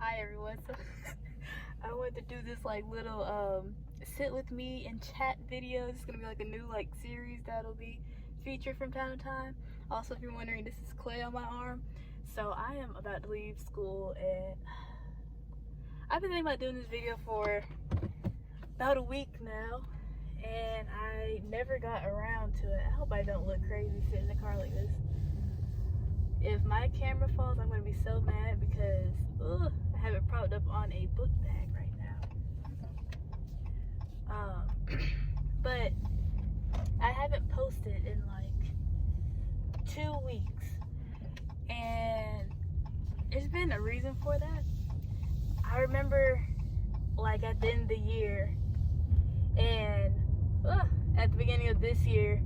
Hi everyone. So I wanted to do this like little sit with me and chat video. It's gonna be like a new like series that'll be featured from time to time. Also, if you're wondering, this is clay on my arm. So I am about to leave school, and I've been thinking about doing this video for about a week now, and I never got around to it. I hope I don't look crazy sitting in the car like this. If my camera falls, I'm gonna be so mad because I have it propped up on a book bag right now. But I haven't posted in like 2 weeks, and there's been a reason for that. I remember like at the end of the year and at the beginning of this year,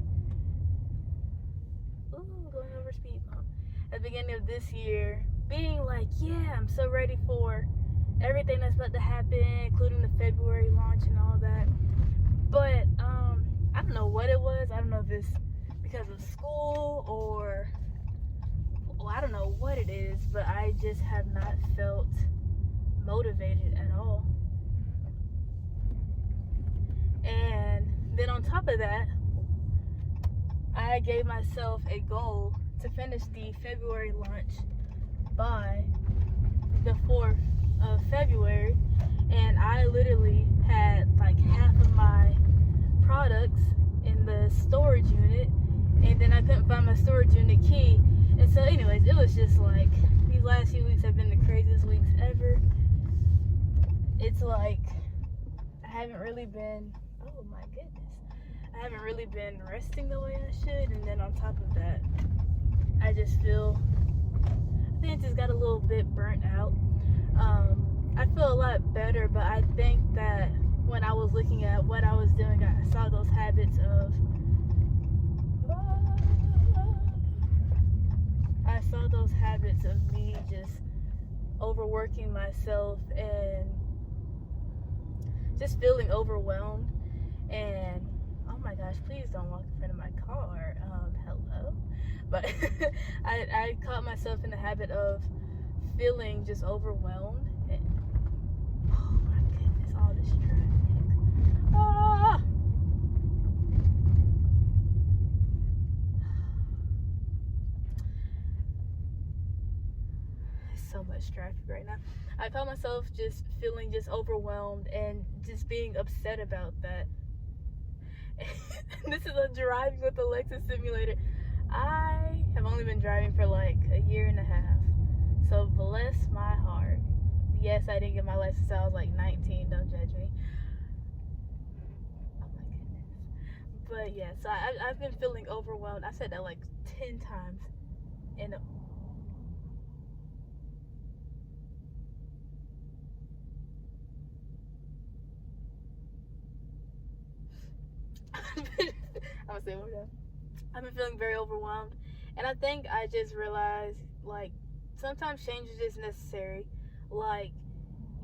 going over speed bump. At the beginning of this year, being like, yeah, I'm so ready for everything that's about to happen, including the February launch and all that. But I don't know what it was. I don't know if it's because of school or I don't know what it is, but I just have not felt motivated at all. And then on top of that, I gave myself a goal to finish the February launch by the 4th of February, and I literally had like half of my products in the storage unit, and then I couldn't find my storage unit key. And so anyways, it was just like these last few weeks have been the craziest weeks ever. It's like I haven't really been, oh my goodness, I haven't really been resting the way I should, and then on top of that, I just feel, I think I just got a little bit burnt out. I feel a lot better, but I think that when I was looking at what I was doing, I saw those habits of, me just overworking myself and just feeling overwhelmed. And oh my gosh, please don't walk in front of my car. Hello. But I caught myself in the habit of feeling just overwhelmed. And, oh my goodness, all this traffic. Ah! There's so much traffic right now. I caught myself just feeling just overwhelmed and just being upset about that. This is a driving with Alexa simulator. I have only been driving for like a year and a half, so bless my heart. Yes, I didn't get my license until I was like 19, don't judge me. Oh my goodness. But yeah, so I've been feeling overwhelmed. I said that like 10 times in a I'm gonna say it one more time. I've been feeling very overwhelmed, and I think I just realized like sometimes change is just necessary. Like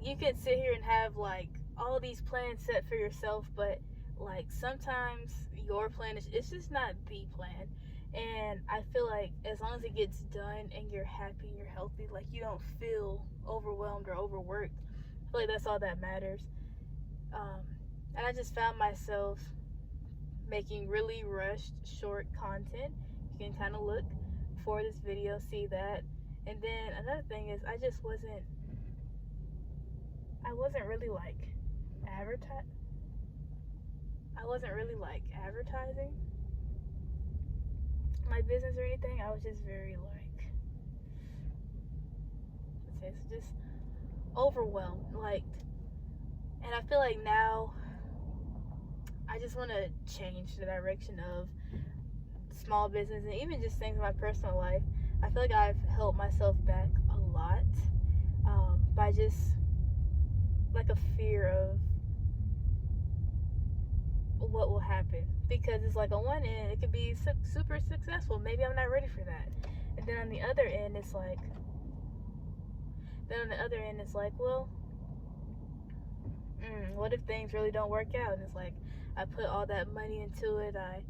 you can sit here and have like all these plans set for yourself, but like sometimes your plan is, it's just not the plan. And I feel like as long as it gets done and you're happy, you're healthy, like you don't feel overwhelmed or overworked, I feel like that's all that matters. And I just found myself making really rushed short content. You can kind of look for this video, see that. And then another thing is I wasn't really like advertising my business or anything. I was just very like, let's say, it's just overwhelmed, like. And I feel like now I just want to change the direction of small business and even just things in my personal life. I feel like I've held myself back a lot by just like a fear of what will happen, because it's like on one end it could be super successful, maybe I'm not ready for that, and then on the other end it's like well, what if things really don't work out? And it's like I put all that money into it, I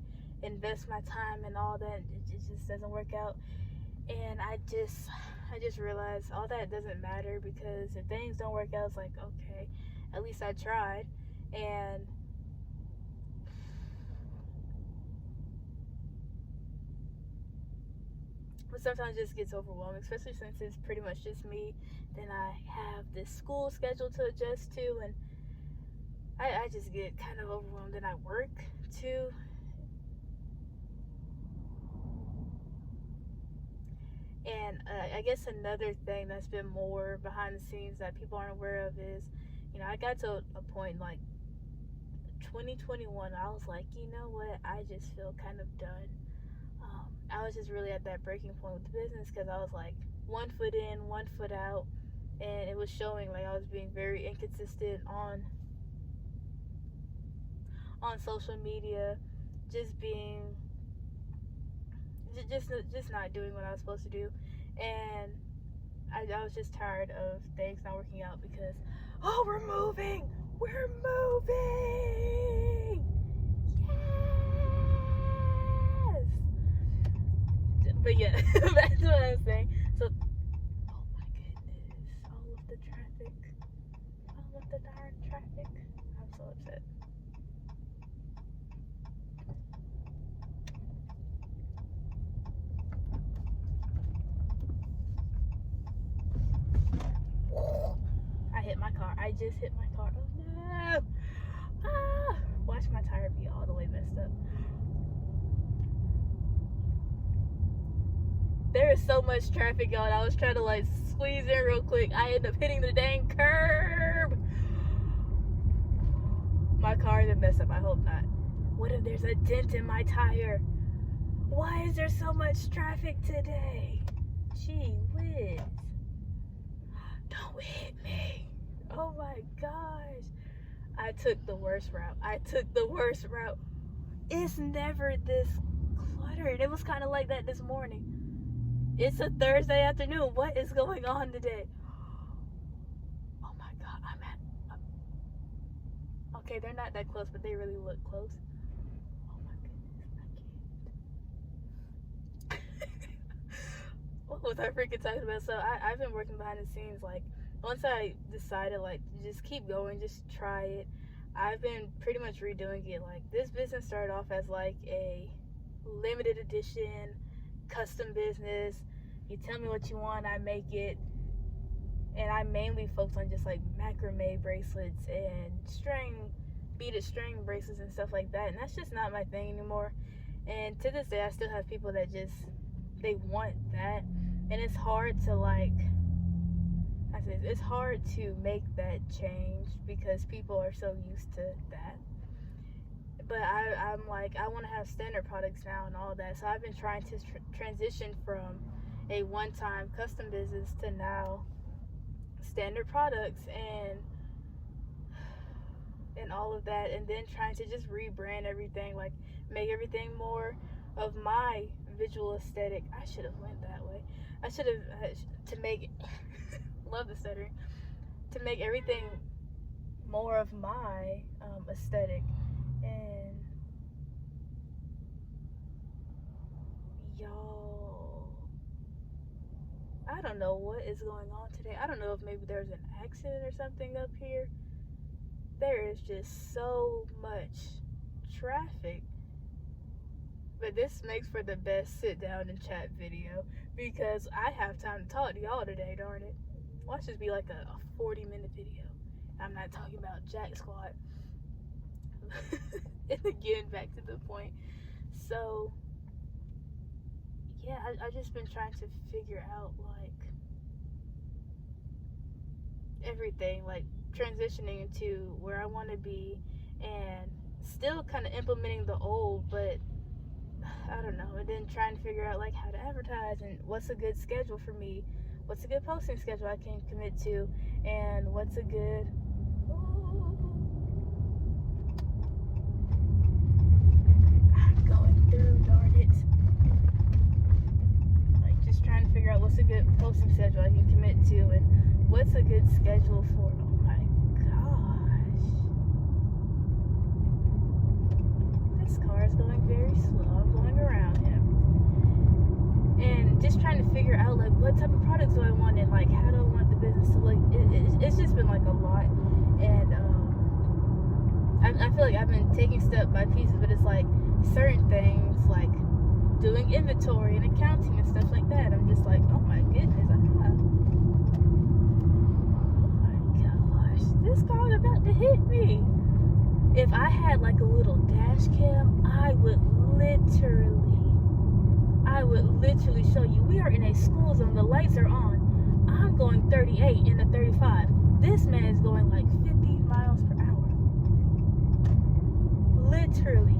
invest my time and all that, it just doesn't work out. And I I just realized all that doesn't matter, because if things don't work out, it's like, okay, at least I tried. And but sometimes it just gets overwhelming, especially since it's pretty much just me. Then I have this school schedule to adjust to, and I just get kind of overwhelmed. And I work too. And I guess another thing that's been more behind the scenes that people aren't aware of is, I got to a point like 2021, I was like, you know what, I just feel kind of done. I was just really at that breaking point with the business, because I was like 1 foot in, 1 foot out, and it was showing like I was being very inconsistent on social media, just not doing what I was supposed to do. And I was just tired of things not working out, because we're moving, yes. But yeah, that's what I was saying. So, oh my goodness, all of the darn traffic. I'm so upset. I hit my car. I just hit my car. Oh no! Watch my tire be all the way messed up. There is so much traffic, y'all. I was trying to like squeeze in real quick. I ended up hitting the dang curb. My car isn't messed up. I hope not. What if there's a dent in my tire? Why is there so much traffic today? Gee whiz. Don't hit me. Oh my gosh. I took the worst route. It's never this cluttered. It was kind of like that this morning. It's a Thursday afternoon. What is going on today? Oh my God. Okay, they're not that close, but they really look close. Oh my goodness. I can't. What was I freaking talking about? So I've been working behind the scenes. Like, once I decided, like, just keep going, just try it, I've been pretty much redoing it. Like, this business started off as like a limited edition custom business. You tell me what you want, I make it. And I mainly focus on just like macrame bracelets and beaded string bracelets and stuff like that. And that's just not my thing anymore. And to this day, I still have people that they want that. And it's hard to it's hard to make that change, because people are so used to that. But I'm like, I want to have standard products now and all that. So I've been trying to transition from a one-time custom business to now standard products and all of that, and then trying to just rebrand everything, like make everything more of my visual aesthetic. I should have went that way. I should have to make love the stuttering, to make everything more of my aesthetic. And y'all, I don't know what is going on today. I don't know if maybe there's an accident or something up here. There is just so much traffic. But this makes for the best sit down and chat video, because I have time to talk to y'all today, darn it. Watch this be like a 40-minute video. I'm not talking about jack squat. And again, back to the point. So yeah, I've just been trying to figure out like everything, like transitioning into where I want to be, and still kind of implementing the old, but I don't know. And then trying to figure out like how to advertise, and what's a good schedule for me, what's a good posting schedule I can commit to, and what's a good I'm going through, darn it. Like, just trying to figure out what's a good posting schedule I can commit to, and what's a good schedule for, oh my gosh. This car is going very slow. I'm going around him. and just trying to figure out like what type of products do I want and like how do I want the business to look. It's just been like a lot, and I feel like I've been taking step by pieces, but it's like certain things like doing inventory and accounting and stuff like that. I'm just like, oh my goodness, oh my gosh, this car's about to hit me. If I had like a little dash cam, I would literally show you. We are in a school zone, the lights are on. I'm going 38 in a 35. This man is going like 50 miles per hour. Literally.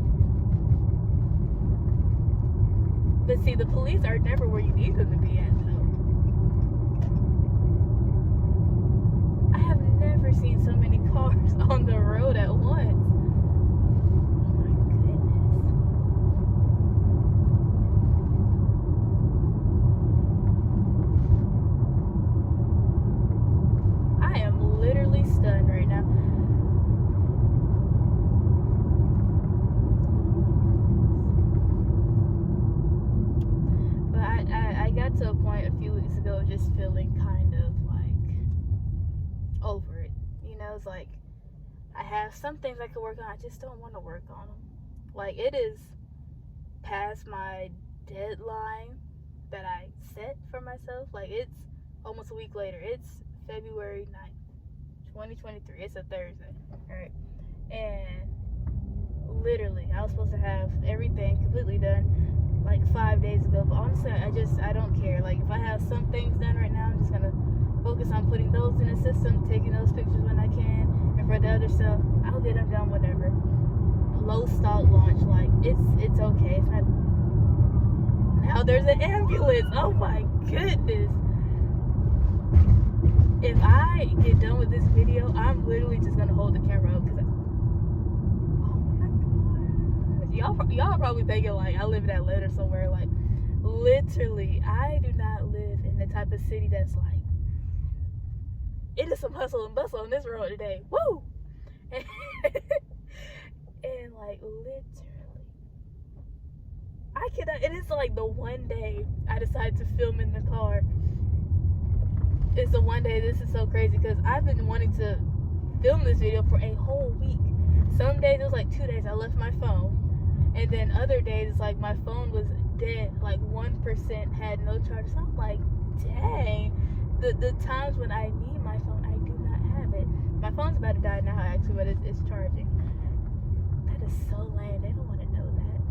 But see, the police are never where you need them to be at, though. I have never seen so many cars on the road at once. Stunned right now. But I got to a point a few weeks ago just feeling kind of like over it. You know, it's like I have some things I could work on, I just don't want to work on them. Like, it is past my deadline that I set for myself. Like, it's almost a week later. It's February 9th. 2023. It's a Thursday, alright? And literally, I was supposed to have everything completely done like 5 days ago. But honestly, I don't care. Like, if I have some things done right now, I'm just gonna focus on putting those in the system, taking those pictures when I can, and for the other stuff, I'll get them done whenever. Low stock launch, like it's okay. It's not. Now there's an ambulance. Oh my goodness. If I get done with this video, I'm literally just gonna hold the camera up because oh my god, y'all probably thinking like I live in Atlanta somewhere. Like, literally, I do not live in the type of city that's like, it is some hustle and bustle on this road today. Woo! And like, literally, I cannot. And it's like the one day I decided to film in the car. It's the one day. This is so crazy because I've been wanting to film this video for a whole week. Some days it was like 2 days I left my phone, and then other days it's like my phone was dead, like 1%, had no charge. So I'm like, dang, the times when I need my phone, I do not have it. My phone's about to die now actually, but it's charging. That is so lame. They don't want to know that.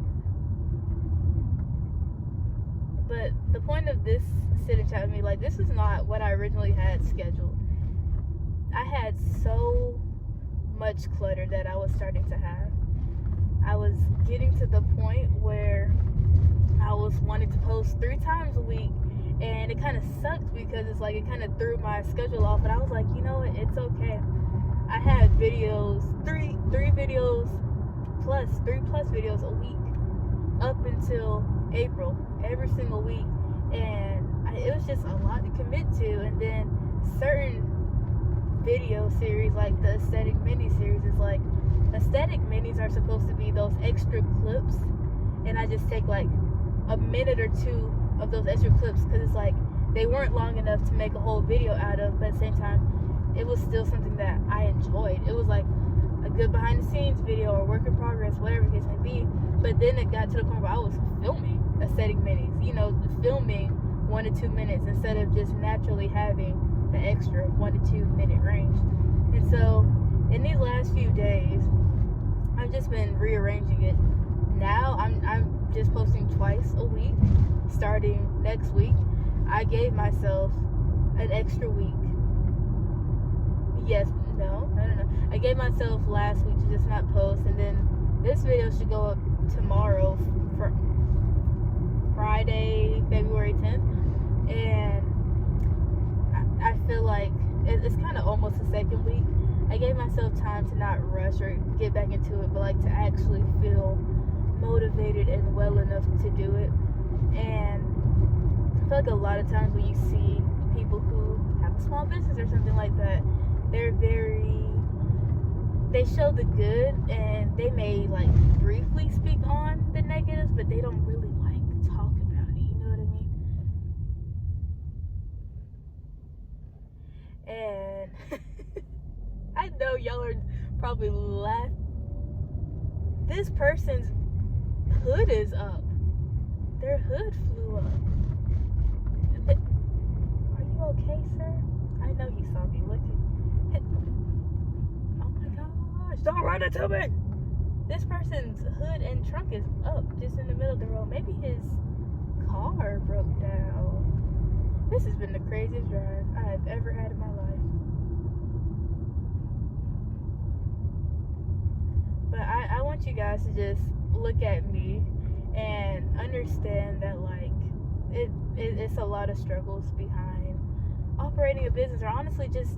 But the point of this sit and chat with me, like, this is not what I originally had scheduled. I had so much clutter that I was starting to have. I was getting to the point where I was wanting to post 3 times a week, and it kind of sucked because it's like it kind of threw my schedule off. But I was like, you know what, it's okay. I had videos, three videos plus, 3+ videos a week up until April, every single week, and it was just a lot to commit to. And then certain video series like the aesthetic mini series is like, aesthetic minis are supposed to be those extra clips, and I just take like a minute or 2 of those extra clips because it's like they weren't long enough to make a whole video out of, but at the same time it was still something that I enjoyed. It was like a good behind the scenes video or work in progress, whatever the case may be. But then it got to the point where I was filming aesthetic minis, you know, filming 1 to 2 minutes instead of just naturally having the extra 1 to 2 minute range. And so in these last few days, I've just been rearranging it. Now I'm just posting twice a week starting next week. I gave myself an extra week. Yes, no. I gave myself last week to just not post, and then this video should go up tomorrow for Friday, February 10th. And I feel like it's kind of almost the second week. I gave myself time to not rush or get back into it, but like to actually feel motivated and well enough to do it. And I feel like a lot of times when you see people who have a small business or something like that, they show the good, and they may like briefly speak on the negatives, but they don't really like talk about it, you know what I mean? And I know y'all are probably laughing. This person's hood is up. Their hood flew up. Are you okay, sir? I know he saw me looking. Oh my gosh, don't run into me! This person's hood and trunk is up, just in the middle of the road. Maybe his car broke down. This has been the craziest drive I have ever had in my life. But I want you guys to just look at me and understand that, like, it's a lot of struggles behind operating a business, or honestly just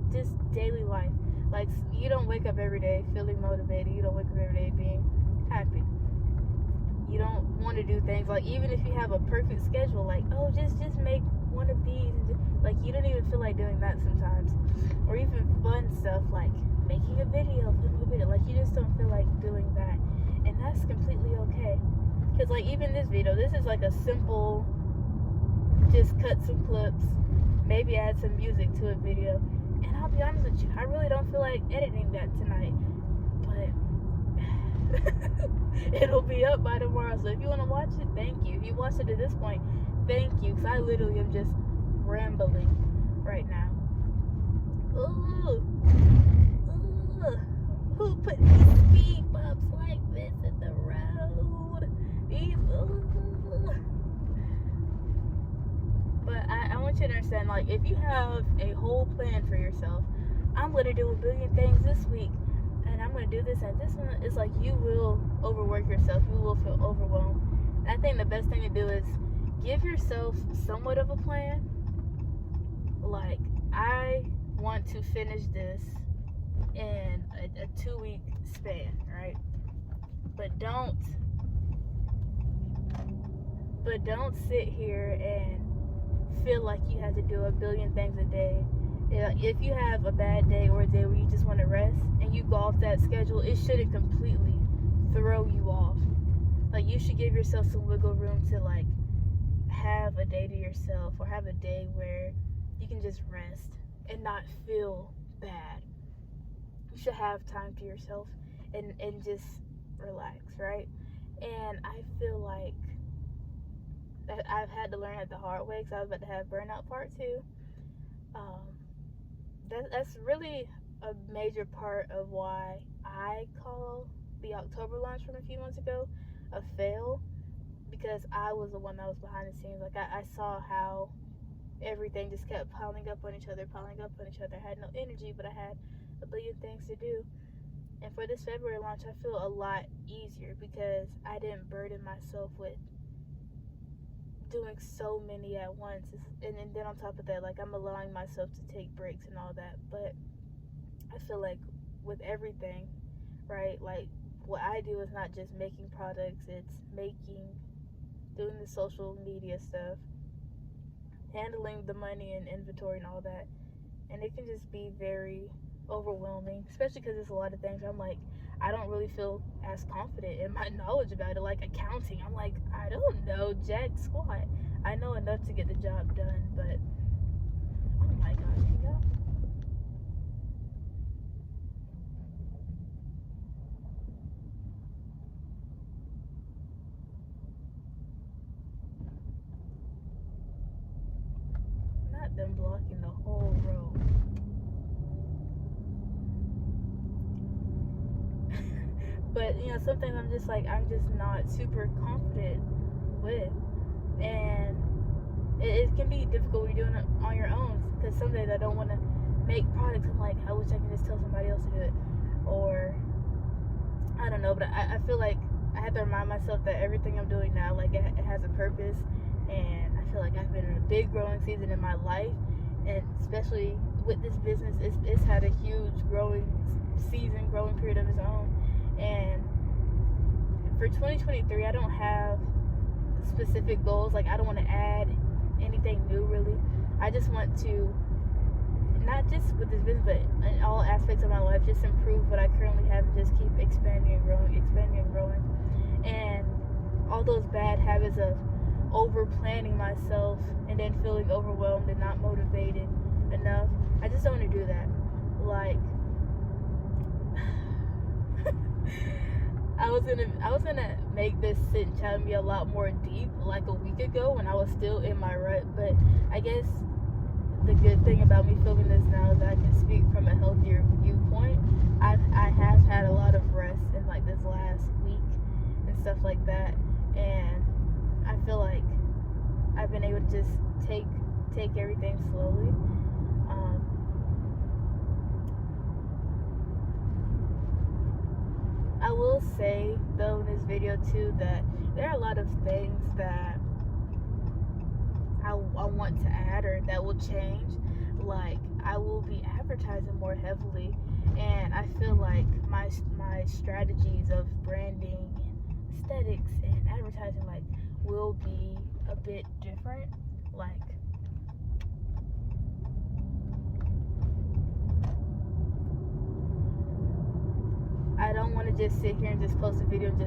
daily life. Like, you don't wake up every day feeling motivated. You don't wake up every day being happy. You don't want to do things like, even if you have a perfect schedule, like, oh, just make one of these, and like, you don't even feel like doing that sometimes. Or even fun stuff like making a video, filming a video. Like, you just don't feel like doing that, and that's completely okay. Because, like, even this video, this is like a simple, just cut some clips, maybe add some music to a video. And I'll be honest with you, I really don't feel like editing that tonight. But it'll be up by tomorrow. So if you want to watch it, thank you. If you watched it at this point, thank you. Because I literally am just rambling right now. Ooh. Ooh. Who put these speed bumps like this in the road? These. Ooh. But I want you to understand, like, if you have a whole plan for yourself, I'm going to do a billion things this week, and I'm going to do this and this one, it's like you will overwork yourself. You will feel overwhelmed. And I think the best thing to do is give yourself somewhat of a plan. Like, I want to finish this in a 2-week span, right? But don't sit here and feel like you have to do a billion things a day. If you have a bad day or a day where you just want to rest and you go off that schedule, it shouldn't completely throw you off. Like, you should give yourself some wiggle room to, like, have a day to yourself, or have a day where you can just rest and not feel bad. You should have time to yourself and just relax, right? And I feel like that I've had to learn it the hard way, because I was about to have burnout part 2. That's really a major part of why I call the October launch from a few months ago a fail, because I was the one that was behind the scenes. Like, I saw how everything just kept piling up on each other. I had no energy, but I had a billion things to do. And for this February launch, I feel a lot easier because I didn't burden myself with doing so many at once. And then on top of that, like, I'm allowing myself to take breaks and all that. But I feel like with everything, right, like, what I do is not just making products, it's doing the social media stuff, handling the money and inventory and all that. And it can just be very overwhelming, especially because there's a lot of things I'm like, I don't really feel as confident in my knowledge about it. Like accounting, I'm like, I don't know jack squat. I know enough to get the job done, but oh my gosh, can y'all? Not them blocking the whole road. But, you know, something I'm just not super confident with. And it can be difficult when you're doing it on your own. Because some days I don't want to make products. I'm like, I wish I could just tell somebody else to do it. Or, I don't know. But I feel like I have to remind myself that everything I'm doing now, like, it has a purpose. And I feel like I've been in a big growing season in my life. And especially with this business, it's had a huge growing period of its own. And for 2023, I don't have specific goals. Like, I don't want to add anything new, really. I just want to, not just with this business, but in all aspects of my life, just improve what I currently have and just keep expanding and growing. And all those bad habits of over planning myself and then feeling overwhelmed and not motivated enough, I just don't want to do that. Like, I was gonna make this sit and chat me a lot more deep like a week ago when I was still in my rut, but I guess the good thing about me filming this now is that I can speak from a healthier viewpoint. I have had a lot of rest in like this last week and stuff like that, and I feel like I've been able to just take everything slowly. I will say though in this video too that there are a lot of things that I want to add or that will change. Like, I will be advertising more heavily, and I feel like my strategies of branding and aesthetics and advertising like will be a bit different. Like, I don't want to just sit here and just post a video and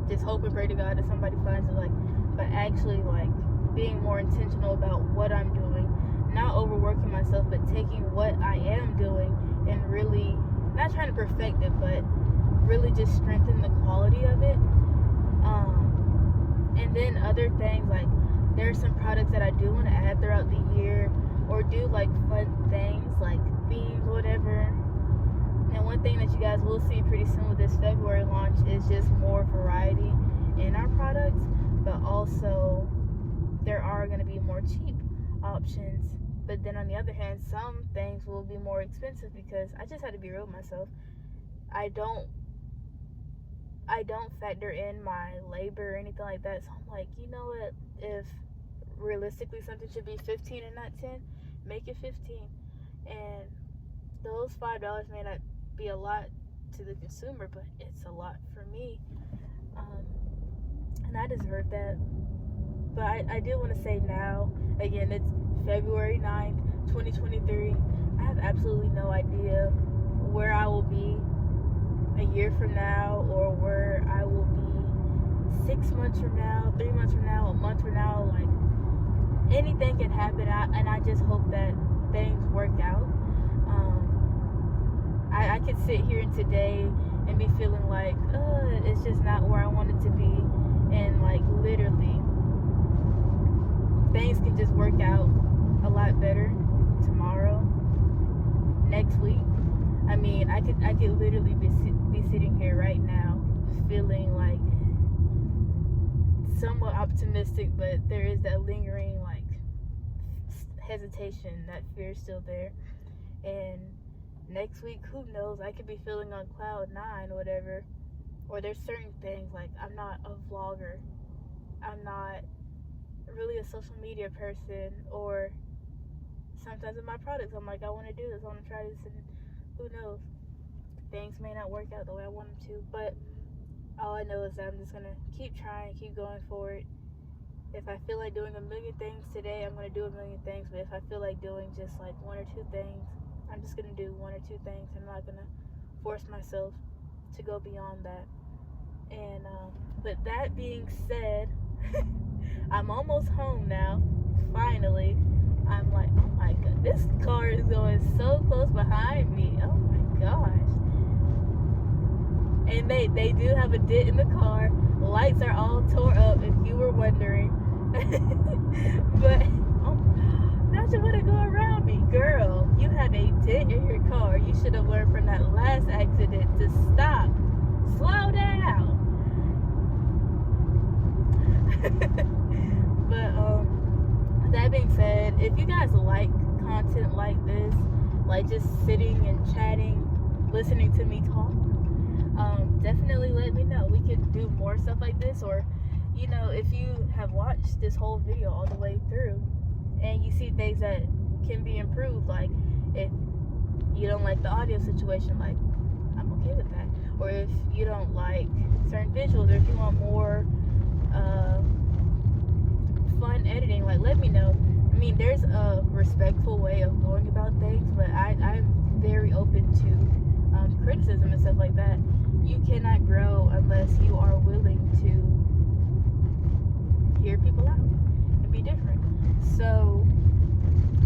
just hope and pray to God that somebody finds it, like, but actually like being more intentional about what I'm doing, not overworking myself, but taking what I am doing and really not trying to perfect it, but really just strengthen the quality of it. And then other things, like there are some products that I do want to add throughout the year, or do like fun things like themes, whatever. And one thing that you guys will see pretty soon with this February launch is just more variety in our products, but also there are going to be more cheap options. But then on the other hand, some things will be more expensive because I just had to be real with myself. I don't factor in my labor or anything like that. So I'm like, you know what? If realistically something should be $15 and not $10, make it $15. And those $5 may not be a lot to the consumer, but it's a lot for me. And I deserve that. But I do want to say now, again, it's February 9th, 2023. I have absolutely no idea where I will be a year from now, or where I will be 6 months from now, 3 months from now, a month from now. Like, anything can happen, and I just hope that things work out. I could sit here today and be feeling like, it's just not where I want it to be, and like literally things can just work out a lot better tomorrow, next week. I mean, I could literally be sitting here right now feeling like somewhat optimistic, but there is that lingering like hesitation, that fear is still there. And next week, who knows, I could be feeling on cloud 9 or whatever. Or there's certain things, like I'm not a vlogger, I'm not really a social media person, or sometimes in my products I'm like, I want to do this, I want to try this, and who knows, things may not work out the way I want them to. But all I know is that I'm just gonna keep trying, keep going forward. If I feel like doing a million things today, I'm gonna do a million things. But if I feel like doing just like 1 or 2 things, I'm just gonna do 1 or 2 things. I'm not gonna force myself to go beyond that. And but that being said, I'm almost home now. Finally, I'm like, oh my god, this car is going so close behind me. Oh my gosh. And they do have a dent in the car. Lights are all tore up, if you were wondering. But now you want to go around me, girl. You have a dent in your car. You should have learned from that last accident to stop, slow down. But that being said, if you guys like content like this, like just sitting and chatting, listening to me talk, definitely let me know. We could do more stuff like this. Or, you know, if you have watched this whole video all the way through and you see things that can be improved, like if you don't like the audio situation, like I'm okay with that. Or if you don't like certain visuals, or if you want more fun editing, like let me know. I mean, there's a respectful way of going about things, but I'm very open to criticism and stuff like that. You cannot grow unless you are willing to hear people out and be different. So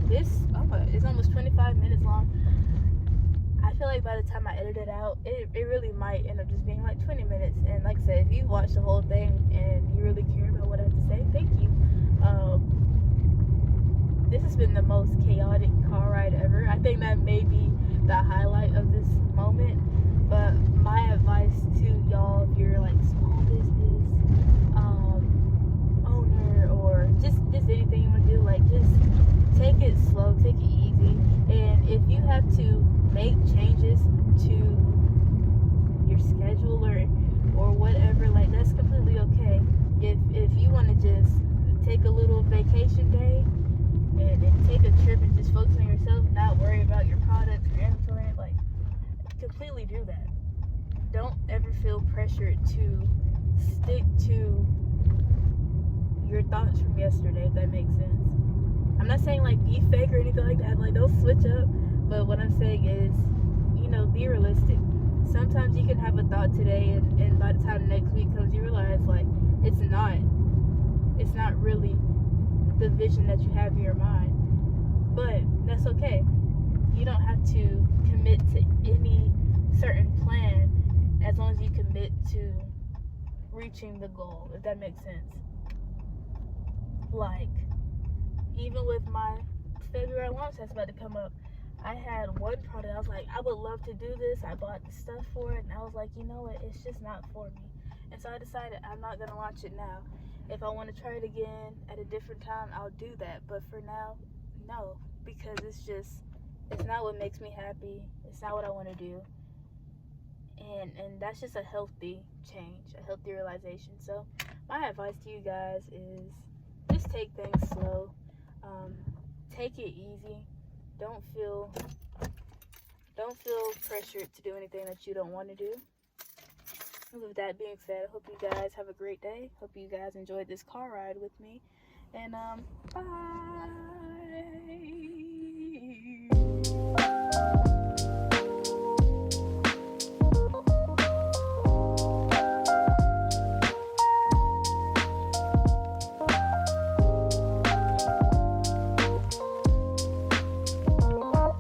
this it's almost 25 minutes feel like by the time I edit it out, it really might end up just being like 20 minutes. And like I said, if you watch the whole thing and you really care about what I have to say, thank you. This has been the most chaotic car ride ever. I think that may be the highlight of this moment. But my advice to y'all, if you're like small business owner or just anything you want to do, like just take it slow, take it easy. And if you have to make changes to your schedule or whatever, like that's completely okay. If you want to just take a little vacation day and take a trip and just focus on yourself, not worry about your products, your inventory, like completely do that. Don't ever feel pressured to stick to your thoughts from yesterday, if that makes sense. I'm not saying like be fake or anything like that, like don't switch up, but what I'm saying is, be realistic. Sometimes you can have a thought today and by the time next week comes you realize like it's not really the vision that you have in your mind. But that's okay. You don't have to commit to any certain plan as long as you commit to reaching the goal, if that makes sense. Like, even with my February launch that's about to come up, I had one product, I was like, I would love to do this. I bought the stuff for it, and I was like, you know what, it's just not for me. And so I decided I'm not going to launch it now. If I want to try it again at a different time, I'll do that. But for now, no, because it's not what makes me happy. It's not what I want to do. And that's just a healthy change, a healthy realization. So my advice to you guys is just take things slow. Take it easy. Don't feel pressured to do anything that you don't want to do. And with that being said, I hope you guys have a great day. Hope you guys enjoyed this car ride with me. And bye.